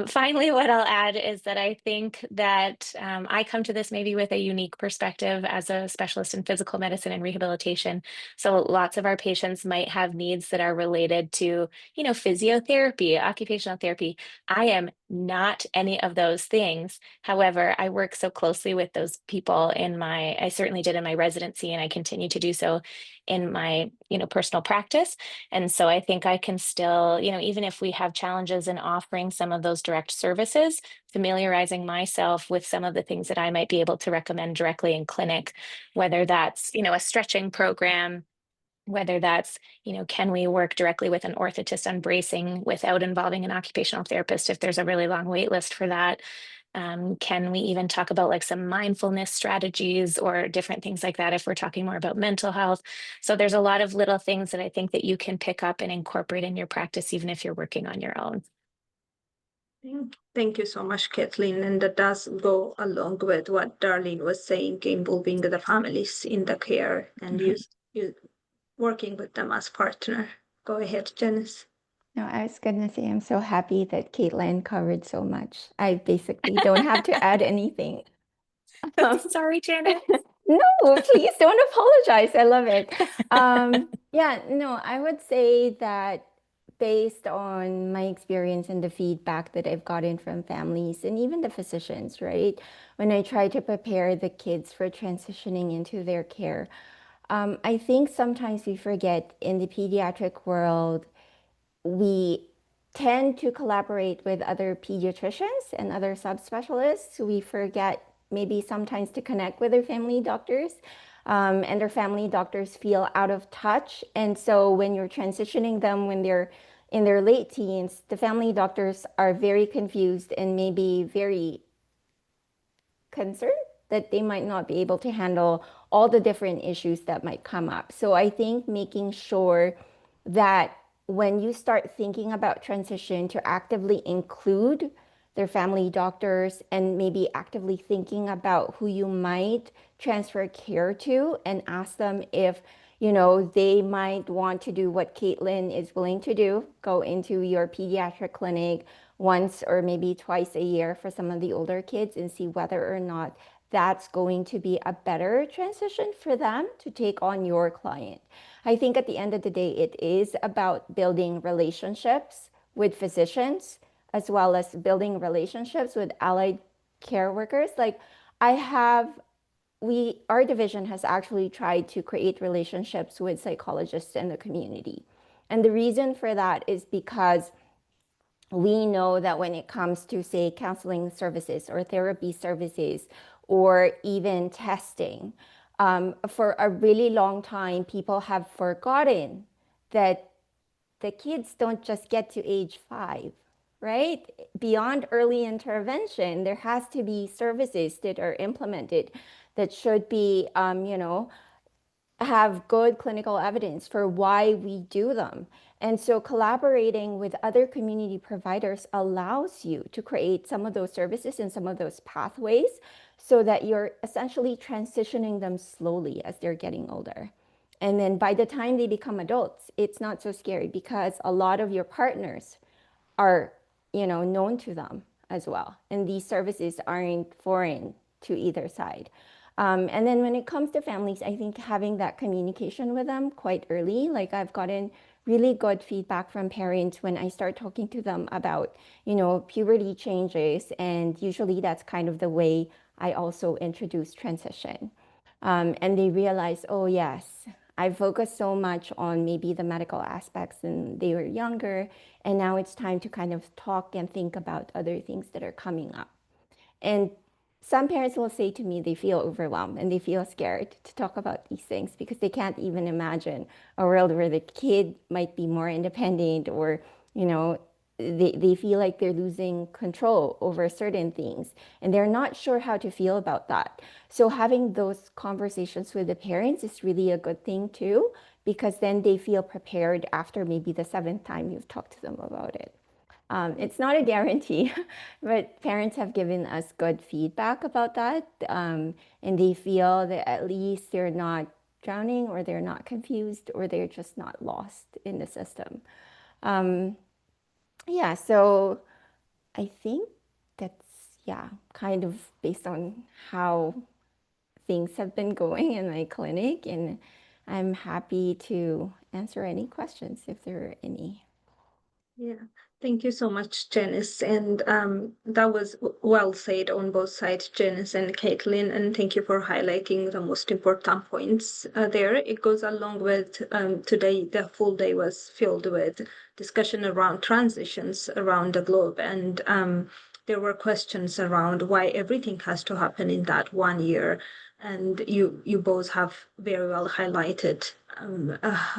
Finally, what I'll add is that I think that I come to this maybe with a unique perspective as a specialist in physical medicine and rehabilitation. So lots of our patients might have needs that are related to, physiotherapy, occupational therapy. I am not any of those things. However, I work so closely with those people I certainly did in my residency, and I continue to do so in my, personal practice. And so I think I can still, even if we have challenges in offering some of those direct services, familiarizing myself with some of the things that I might be able to recommend directly in clinic, whether that's, a stretching program, whether that's, can we work directly with an orthotist on bracing without involving an occupational therapist if there's a really long wait list for that? Can we even talk about like some mindfulness strategies or different things like that if we're talking more about mental health? So there's a lot of little things that I think that you can pick up and incorporate in your practice, even if you're working on your own. Thank you so much, Kathleen. And that does go along with what Darlene was saying, involving the families in the care and you working with them as partner. Go ahead, Janice. No, I was going to say, I'm so happy that Caitlin covered so much. I basically don't have to add anything. Sorry, Janet. No, please don't apologize. I love it. Yeah, no, I would say that based on my experience and the feedback that I've gotten from families and even the physicians, right? When I try to prepare the kids for transitioning into their care, I think sometimes we forget in the pediatric world, we tend to collaborate with other pediatricians and other subspecialists. We forget maybe sometimes to connect with their family doctors, and their family doctors feel out of touch. And so when you're transitioning them when they're in their late teens, the family doctors are very confused and maybe very concerned that they might not be able to handle all the different issues that might come up. So I think making sure that when you start thinking about transition, to actively include their family doctors and maybe actively thinking about who you might transfer care to and ask them if They might want to do what Caitlin is willing to do, go into your pediatric clinic once or maybe twice a year for some of the older kids and see whether or not that's going to be a better transition for them to take on your client. I think at the end of the day, it is about building relationships with physicians as well as building relationships with allied care workers. Like I have our division has actually tried to create relationships with psychologists in the community. And the reason for that is because we know that when it comes to, say, counseling services or therapy services or even testing, for a really long time, people have forgotten that the kids don't just get to age 5, right? Beyond early intervention, there has to be services that are implemented that should be, have good clinical evidence for why we do them. And so collaborating with other community providers allows you to create some of those services and some of those pathways so that you're essentially transitioning them slowly as they're getting older. And then by the time they become adults, it's not so scary because a lot of your partners are, known to them as well. And these services aren't foreign to either side. And then when it comes to families, I think having that communication with them quite early, like I've gotten really good feedback from parents when I start talking to them about, puberty changes. And usually that's kind of the way I also introduce transition. And they realize, oh yes, I focused so much on maybe the medical aspects when they were younger, and now it's time to kind of talk and think about other things that are coming up. And some parents will say to me they feel overwhelmed and they feel scared to talk about these things because they can't even imagine a world where the kid might be more independent or, they feel like they're losing control over certain things and they're not sure how to feel about that. So having those conversations with the parents is really a good thing too, because then they feel prepared after maybe the 7th time you've talked to them about it. It's not a guarantee, but parents have given us good feedback about that. And they feel that at least they're not drowning or they're not confused or they're just not lost in the system. Yeah, so I think that's, yeah, kind of based on how things have been going in my clinic. And I'm happy to answer any questions if there are any. Yeah, thank you so much, Janice. And that was well said on both sides, Janice and Caitlin. And thank you for highlighting the most important points there. It goes along with today, the full day was filled with discussion around transitions around the globe. And there were questions around why everything has to happen in that 1 year. And you both have very well highlighted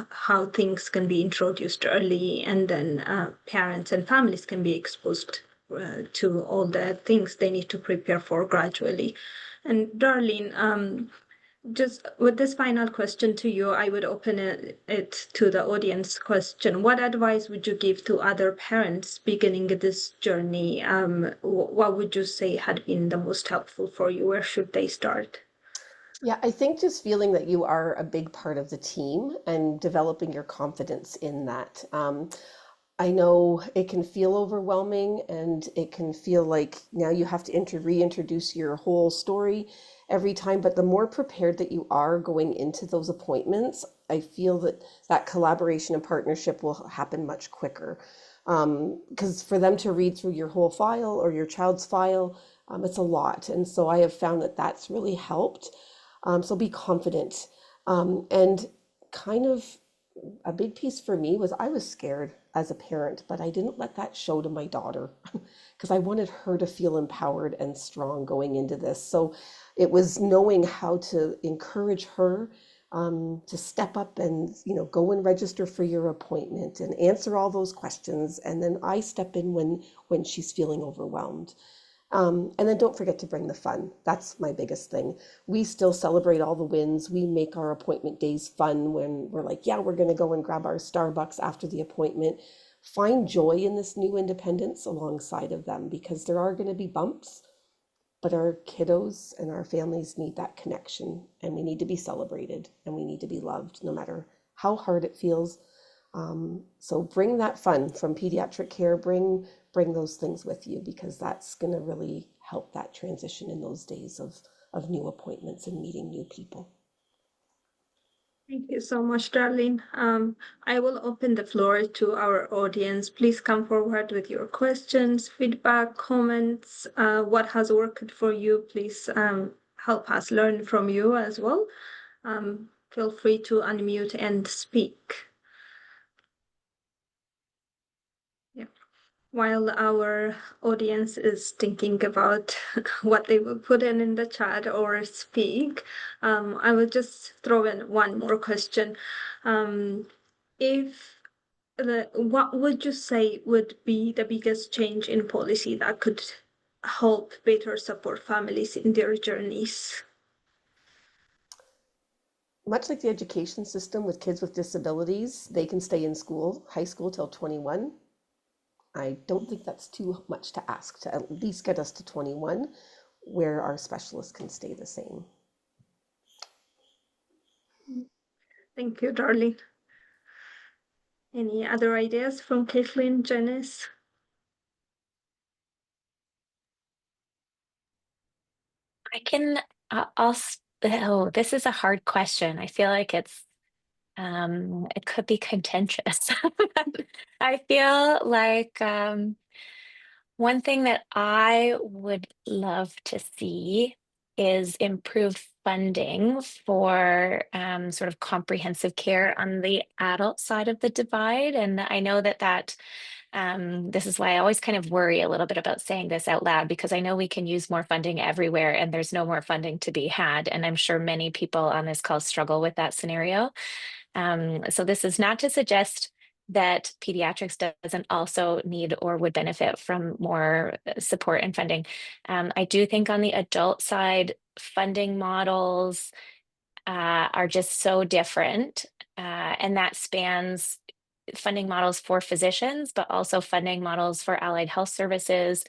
how things can be introduced early, and then parents and families can be exposed to all the things they need to prepare for gradually. And Darlene, just with this final question to you, I would open it to the audience question. What advice would you give to other parents beginning this journey? What would you say had been the most helpful for you? Where should they start? Yeah, I think just feeling that you are a big part of the team and developing your confidence in that. I know it can feel overwhelming and it can feel like now you have to reintroduce your whole story every time, but the more prepared that you are going into those appointments, I feel that that collaboration and partnership will happen much quicker. Because for them to read through your whole file or your child's file, it's a lot. And so I have found that that's really helped. So be confident. And kind of a big piece for me was I was scared as a parent, but I didn't let that show to my daughter because I wanted her to feel empowered and strong going into this. So it was knowing how to encourage her to step up and go and register for your appointment and answer all those questions. And then I step in when she's feeling overwhelmed. And then don't forget to bring the fun. That's my biggest thing. We still celebrate all the wins. We make our appointment days fun when we're like, yeah, we're going to go and grab our Starbucks after the appointment. Find joy in this new independence alongside of them because there are going to be bumps. but our kiddos and our families need that connection, and we need to be celebrated, and we need to be loved no matter how hard it feels. So bring that fun from pediatric care, bring those things with you, because that's going to really help that transition in those days of new appointments and meeting new people. Thank you so much, Darlene. I will open the floor to our audience. Please come forward with your questions, feedback, comments. What has worked for you? Please help us learn from you as well. Feel free to unmute and speak. Yeah. While our audience is thinking about what they will put in the chat or speak, I will just throw in one more question. What would you say would be the biggest change in policy that could help better support families in their journeys? Much like the education system with kids with disabilities, they can stay in school, high school till 21. I don't think that's too much to ask, to at least get us to 21, where our specialists can stay the same. Thank you, Darlene. Any other ideas from Kathleen, Janice? Oh, this is a hard question. I feel like it could be contentious. I feel like one thing that I would love to see is improved funding for sort of comprehensive care on the adult side of the divide. And I know that this is why I always kind of worry a little bit about saying this out loud, because I know we can use more funding everywhere and there's no more funding to be had. And I'm sure many people on this call struggle with that scenario. So this is not to suggest that pediatrics doesn't also need or would benefit from more support and funding. I do think on the adult side, funding models are just so different, and that spans funding models for physicians, but also funding models for allied health services,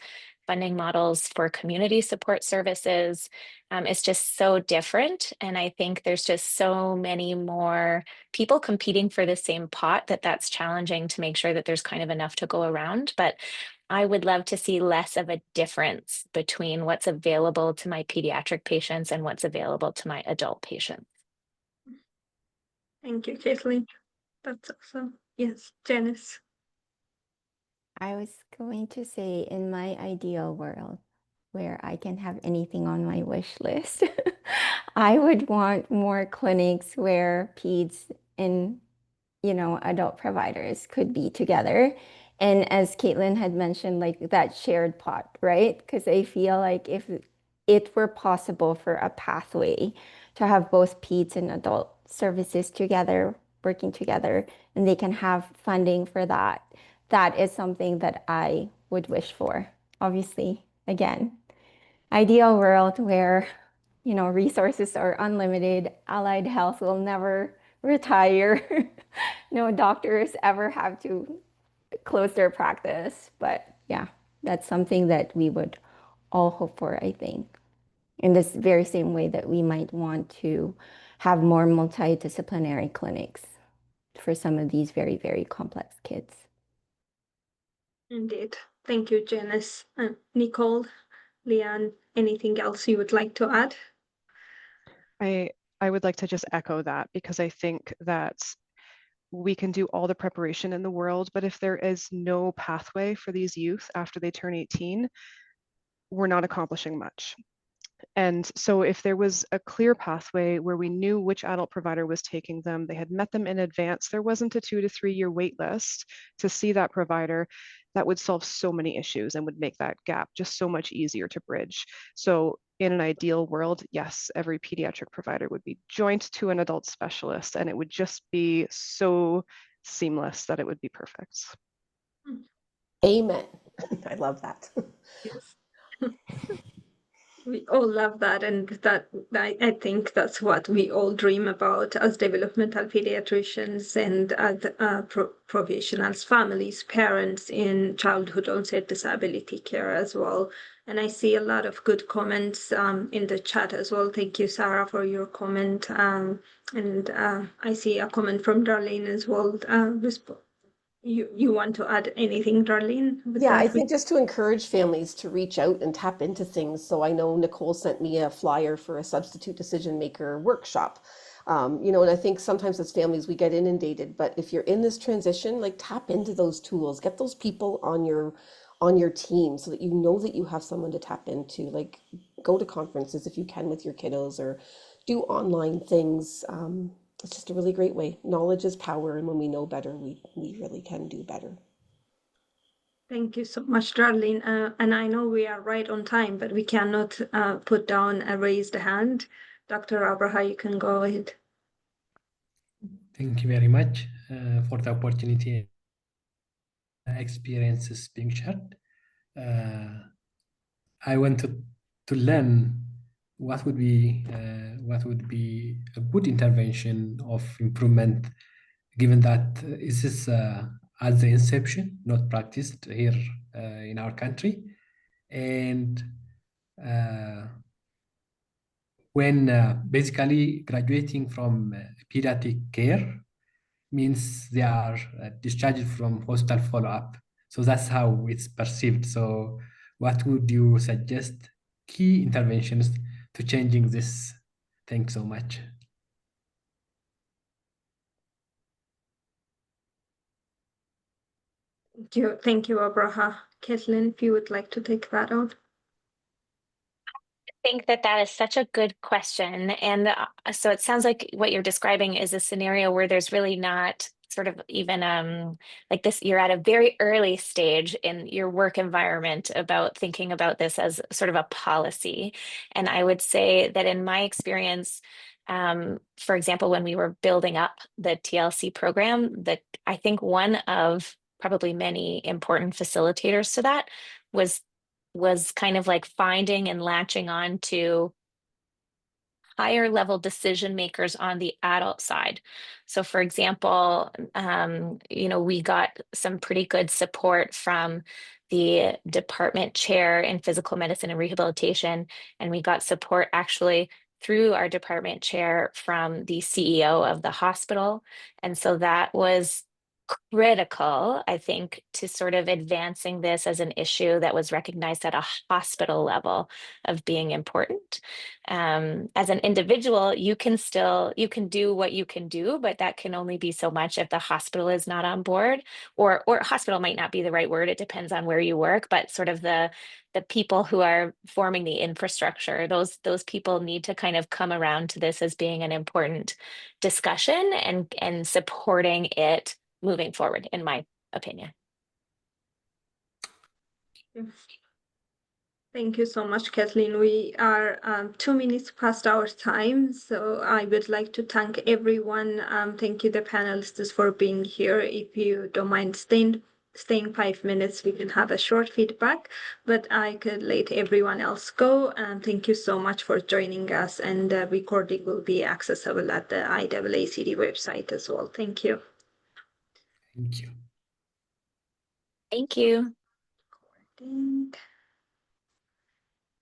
funding models for community support services. It's just so different. And I think there's just so many more people competing for the same pot that's challenging to make sure that there's kind of enough to go around. But I would love to see less of a difference between what's available to my pediatric patients and what's available to my adult patients. Thank you, Kathleen. That's awesome. Yes, Janice. I was going to say, in my ideal world, where I can have anything on my wish list, I would want more clinics where peds and adult providers could be together. And as Caitlin had mentioned, like that shared pot, right? Because I feel like if it were possible for a pathway to have both peds and adult services together, working together, and they can have funding for that, that is something that I would wish for. Obviously, again, ideal world where resources are unlimited, allied health will never retire. No doctors ever have to close their practice. But yeah, that's something that we would all hope for, I think. In this very same way that we might want to have more multidisciplinary clinics for some of these very, very complex kids. Indeed. Thank you, Janice. Nicole, Leanne, anything else you would like to add? I would like to just echo that, because I think that we can do all the preparation in the world, but if there is no pathway for these youth after they turn 18, we're not accomplishing much. And so if there was a clear pathway where we knew which adult provider was taking them, they had met them in advance, there wasn't a 2 to 3 year wait list to see that provider, that would solve so many issues and would make that gap just so much easier to bridge. So in an ideal world, yes, every pediatric provider would be joined to an adult specialist, and it would just be so seamless that it would be perfect. Amen. I love that. Yes. We all love that, and that I think that's what we all dream about as developmental pediatricians and as professionals, families, parents in childhood onset disability care as well. And I see a lot of good comments in the chat as well. Thank you, Sarah, for your comment. And I see a comment from Darlene as well. You want to add anything, Darlene? Yeah, I think just to encourage families to reach out and tap into things. So I know Nicole sent me a flyer for a substitute decision maker workshop. And I think sometimes as families we get inundated, but if you're in this transition, like tap into those tools, get those people on your team so that you know that you have someone to tap into. Like go to conferences if you can with your kiddos or do online things. It's just a really great way. Knowledge is power, and when we know better, we really can do better. Thank you so much, Darlene. And I know we are right on time, but we cannot put down a raised hand. Dr. Abraha, you can go ahead. Thank you very much for the opportunity. Experiences being shared. I wanted to learn what would be a good intervention of improvement, given that this is at the inception, not practiced here in our country, and when basically graduating from pediatric care means they are discharged from hospital follow-up. So that's how it's perceived. So what would you suggest key interventions to changing this? Thanks so much. Thank you, Abraha. Kathleen, if you would like to take that on. I think that is such a good question. And so it sounds like what you're describing is a scenario where there's really not sort of even like this, you're at a very early stage in your work environment about thinking about this as sort of a policy. And I would say that in my experience, for example, when we were building up the TLC program, that I think one of probably many important facilitators to that was kind of like finding and latching on to higher level decision makers on the adult side. So for example, we got some pretty good support from the department chair in physical medicine and rehabilitation, and we got support actually through our department chair from the CEO of the hospital. And so that was critical, I think, to sort of advancing this as an issue that was recognized at a hospital level of being important. As an individual, you can do what you can do, but that can only be so much if the hospital is not on board, or hospital might not be the right word. It depends on where you work, but sort of the people who are forming the infrastructure, those people need to kind of come around to this as being an important discussion and supporting it moving forward, in my opinion. Thank you so much, Kathleen. We are 2 minutes past our time, so I would like to thank everyone. Thank you, the panelists, for being here. If you don't mind staying 5 minutes, we can have a short feedback, but I could let everyone else go. Thank you so much for joining us, and the recording will be accessible at the IAACD website as well. Thank you. Thank you. Thank you. Recording.